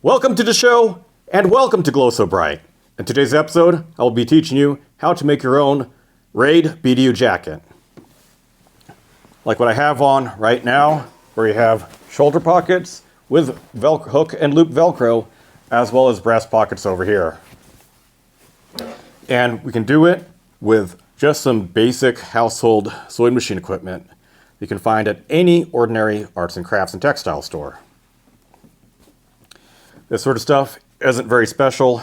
Welcome to the show, and welcome to Glow So Bright. In today's episode, I will be teaching you how to make your own Raid BDU jacket. Like what I have on right now, where you have shoulder pockets with hook and loop Velcro, as well as brass pockets over here. And we can do it with just some basic household sewing machine equipment you can find at any ordinary arts and crafts and textile store. This sort of stuff isn't very special,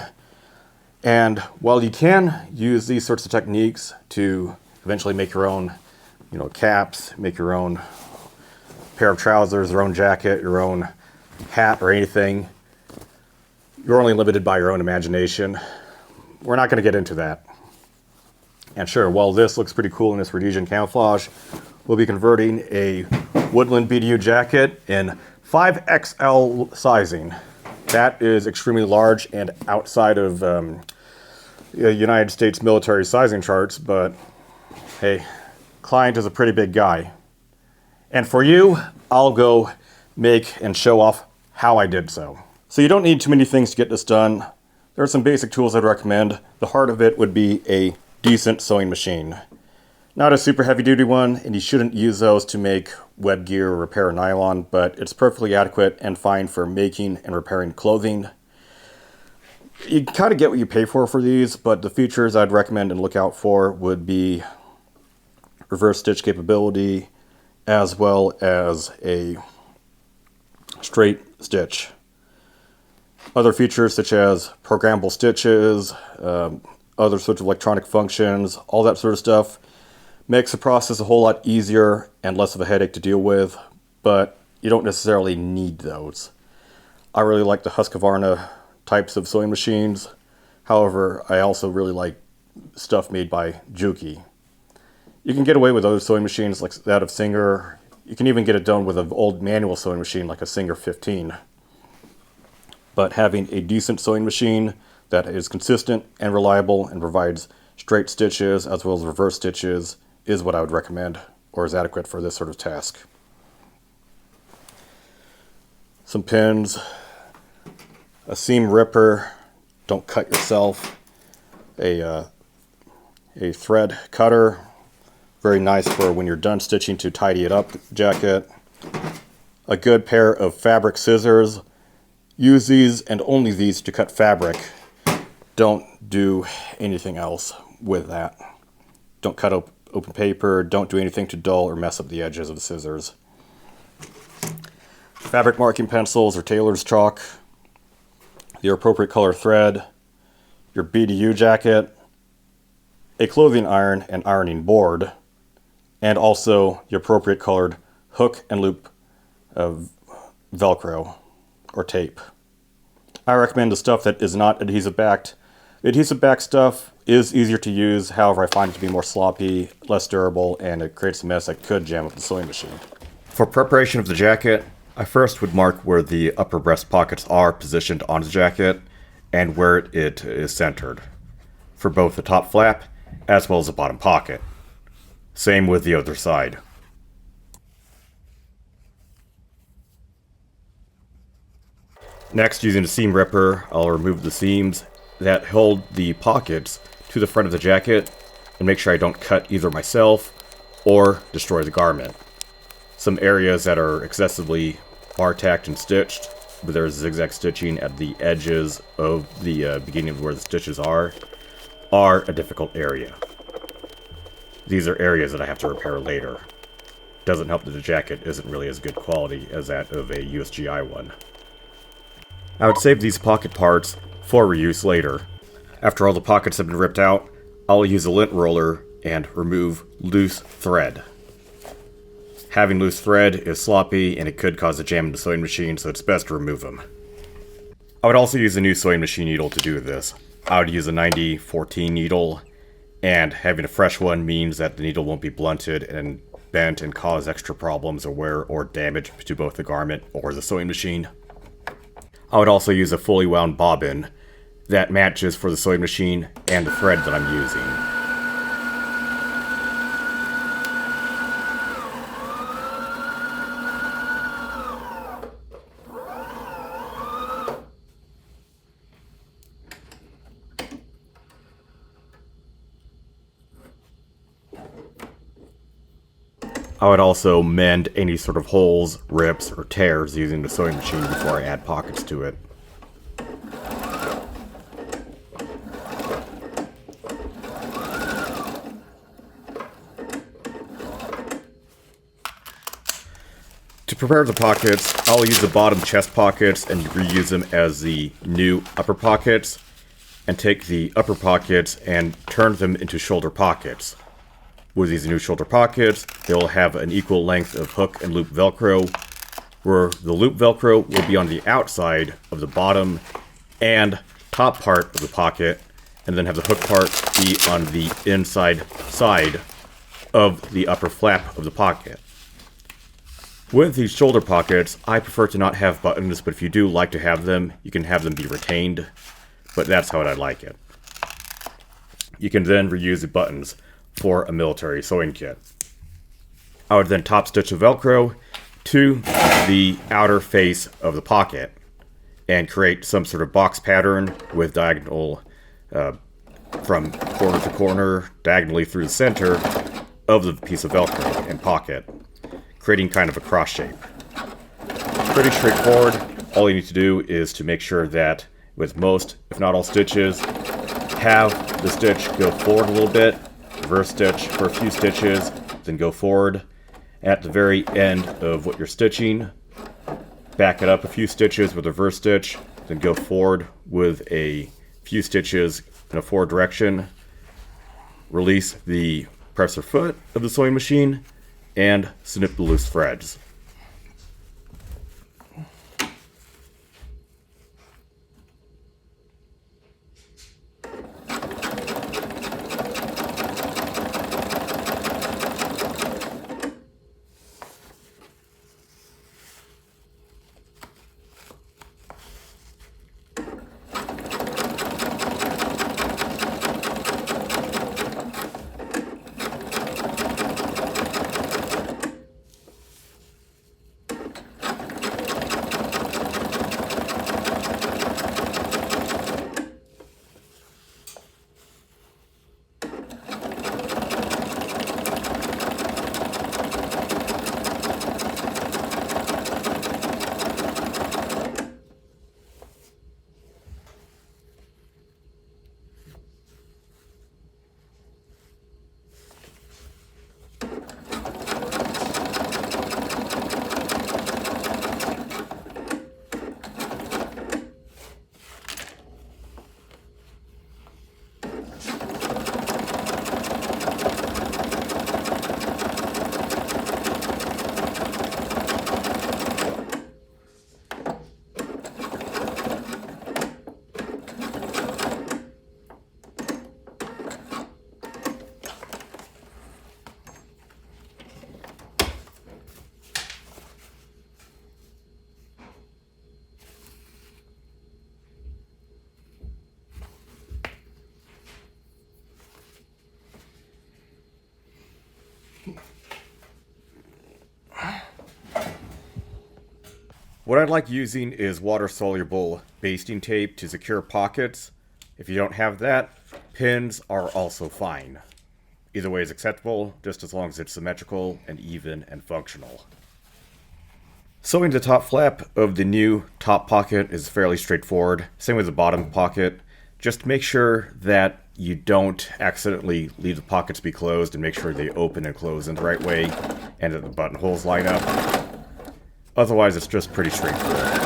and while you can use these sorts of techniques to eventually make your own, caps, make your own pair of trousers, your own jacket, your own hat, or anything, you're only limited by your own imagination. We're not going to get into that. And sure, while this looks pretty cool in this Rhodesian camouflage, we'll be converting a woodland BDU jacket in 5XL sizing. That is extremely large and outside of United States military sizing charts, but hey, client is a pretty big guy. And for you, I'll go make and show off how I did so. So you don't need too many things to get this done. There are some basic tools I'd recommend. The heart of it would be a decent sewing machine. Not a super heavy duty one, and you shouldn't use those to make web gear or repair nylon, but it's perfectly adequate and fine for making and repairing clothing. You kind of get what you pay for these, but the features I'd recommend and look out for would be reverse stitch capability, as well as a straight stitch. Other features such as programmable stitches, other sorts of electronic functions, all that sort of stuff makes the process a whole lot easier and less of a headache to deal with, but you don't necessarily need those. I really like the Husqvarna types of sewing machines. However, I also really like stuff made by Juki. You can get away with other sewing machines like that of Singer. You can even get it done with an old manual sewing machine like a Singer 15. But having a decent sewing machine that is consistent and reliable and provides straight stitches as well as reverse stitches is what I would recommend, or is adequate for this sort of task. Some pins, a seam ripper, don't cut yourself, a thread cutter, very nice for when you're done stitching to tidy it up, jacket, a good pair of fabric scissors. Use these and only these to cut fabric. Don't do anything else with that. Don't cut open paper, don't do anything to dull or mess up the edges of the scissors. Fabric marking pencils or tailor's chalk, your appropriate color thread, your BDU jacket, a clothing iron and ironing board, and also the appropriate colored hook and loop of Velcro or tape. I recommend the stuff that is not adhesive backed. Adhesive backed stuff is easier to use, however I find it to be more sloppy, less durable, and it creates a mess that could jam up the sewing machine. For preparation of the jacket, I first would mark where the upper breast pockets are positioned on the jacket and where it is centered, for both the top flap as well as the bottom pocket. Same with the other side. Next, using a seam ripper, I'll remove the seams that hold the pockets to the front of the jacket and make sure I don't cut either myself or destroy the garment. Some areas that are excessively bar-tacked and stitched, where there's zigzag stitching at the edges of the beginning of where the stitches are a difficult area. These are areas that I have to repair later. Doesn't help that the jacket isn't really as good quality as that of a USGI one. I would save these pocket parts for reuse later. After all the pockets have been ripped out, I'll use a lint roller and remove loose thread. Having loose thread is sloppy and it could cause a jam in the sewing machine, so it's best to remove them. I would also use a new sewing machine needle to do this. I would use a 90-14 needle, and having a fresh one means that the needle won't be blunted and bent and cause extra problems or wear or damage to both the garment or the sewing machine. I would also use a fully wound bobbin that matches for the sewing machine and the thread that I'm using. I would also mend any sort of holes, rips, or tears using the sewing machine before I add pockets to it. To prepare the pockets, I'll use the bottom chest pockets and reuse them as the new upper pockets, and take the upper pockets and turn them into shoulder pockets. With these new shoulder pockets, they'll have an equal length of hook and loop Velcro, where the loop Velcro will be on the outside of the bottom and top part of the pocket, and then have the hook part be on the inside side of the upper flap of the pocket. With these shoulder pockets, I prefer to not have buttons, but if you do like to have them, you can have them be retained, but that's how I like it. You can then reuse the buttons for a military sewing kit. I would then top stitch the Velcro to the outer face of the pocket and create some sort of box pattern with diagonal from corner to corner, diagonally through the center of the piece of Velcro and pocket, creating kind of a cross shape. Pretty straightforward. All you need to do is to make sure that with most, if not all stitches, have the stitch go forward a little bit, reverse stitch for a few stitches, then go forward. At the very end of what you're stitching, back it up a few stitches with a reverse stitch, then go forward with a few stitches in a forward direction. Release the presser foot of the sewing machine and snip the loose threads. What I'd like using is water-soluble basting tape to secure pockets. If you don't have that, pins are also fine. Either way is acceptable, just as long as it's symmetrical and even and functional. Sewing the top flap of the new top pocket is fairly straightforward. Same with the bottom pocket. Just make sure that you don't accidentally leave the pockets be closed, and make sure they open and close in the right way and that the buttonholes line up. Otherwise, it's just pretty straightforward.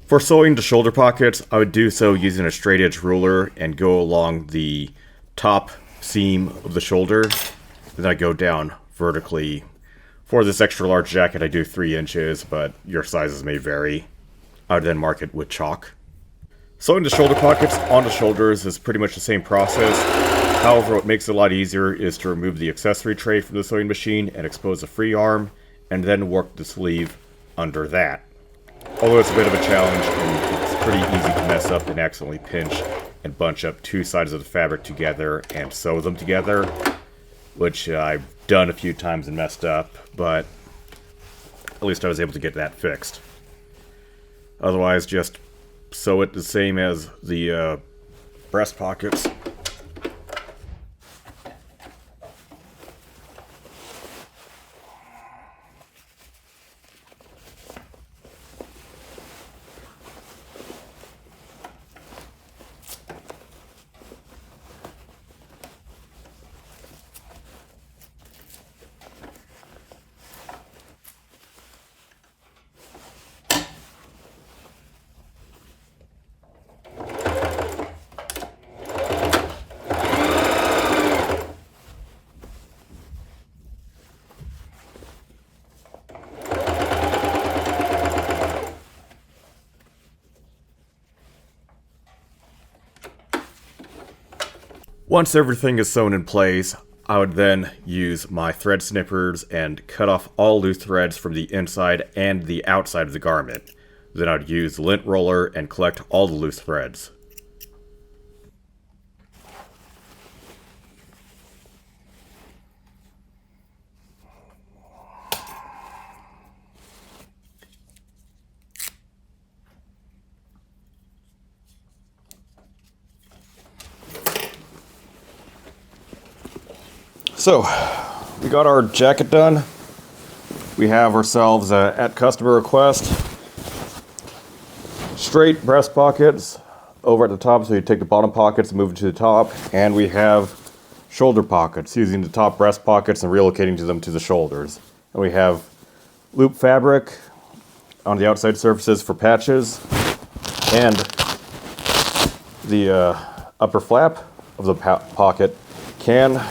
For sewing the shoulder pockets, I would do so using a straight edge ruler and go along the top seam of the shoulder. Then I go down vertically. For this extra large jacket, I do 3 inches, but your sizes may vary. I would then mark it with chalk. Sewing the shoulder pockets on the shoulders is pretty much the same process. However, what makes it a lot easier is to remove the accessory tray from the sewing machine and expose the free arm, and then work the sleeve under that. Although it's a bit of a challenge, and it's pretty easy to mess up and accidentally pinch and bunch up two sides of the fabric together and sew them together, which I've done a few times and messed up, but at least I was able to get that fixed. Otherwise, just sew it the same as the breast pockets. Once everything is sewn in place, I would then use my thread snippers and cut off all loose threads from the inside and the outside of the garment. Then I'd use the lint roller and collect all the loose threads. So, we got our jacket done. We have ourselves, at customer request, straight breast pockets over at the top, so you take the bottom pockets and move it to the top, and we have shoulder pockets, using the top breast pockets and relocating to them to the shoulders. And we have loop fabric on the outside surfaces for patches, and the upper flap of the pocket can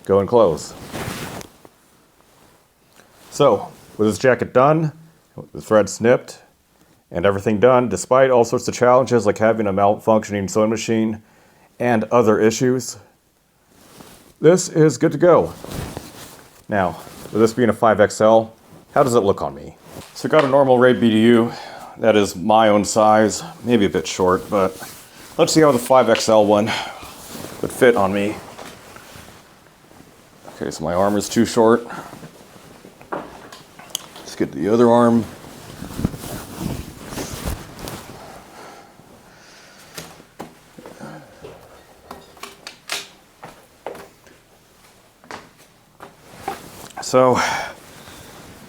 go and close. So, with this jacket done, the thread snipped, and everything done, despite all sorts of challenges like having a malfunctioning sewing machine and other issues, this is good to go. Now, with this being a 5XL, how does it look on me? So I got a normal Raid BDU, that is my own size, maybe a bit short, but let's see how the 5XL one would fit on me. Okay, so my arm is too short. Let's get the other arm. So,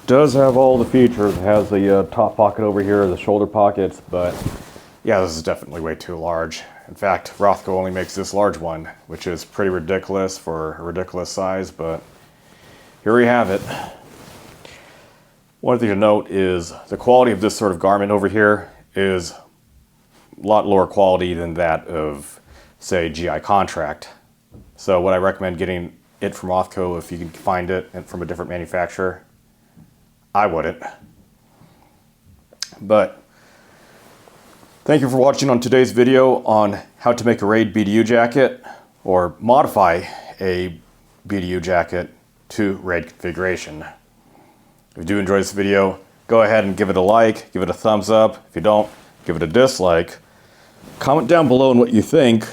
does have all the features. It has the top pocket over here, the shoulder pockets, but yeah, this is definitely way too large. In fact, Rothko only makes this large one, which is pretty ridiculous for a ridiculous size, but here we have it. One thing to note is the quality of this sort of garment over here is a lot lower quality than that of, say, GI Contract. So would I recommend getting it from Rothko if you can find it and from a different manufacturer? I wouldn't. But thank you for watching on today's video on how to make a Raid BDU jacket or modify a BDU jacket to Raid configuration. If you do enjoy this video, go ahead and give it a like, give it a thumbs up. If you don't, give it a dislike. Comment down below on what you think.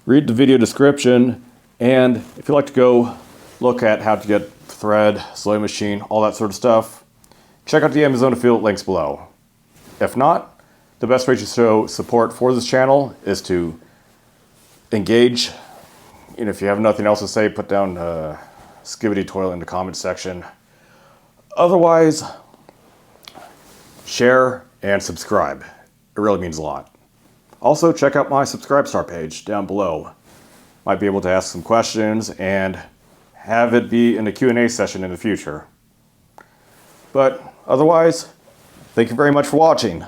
Read the video description, and if you'd like to go look at how to get thread, sewing machine, all that sort of stuff, check out the Amazon affiliate links below. If not, the best way to show support for this channel is to engage. And if you have nothing else to say, put down Skibbity Toilet in the comments section. Otherwise, share and subscribe. It really means a lot. Also, check out my Subscribe Star page down below. Might be able to ask some questions and have it be in a Q&A session in the future. But otherwise, thank you very much for watching.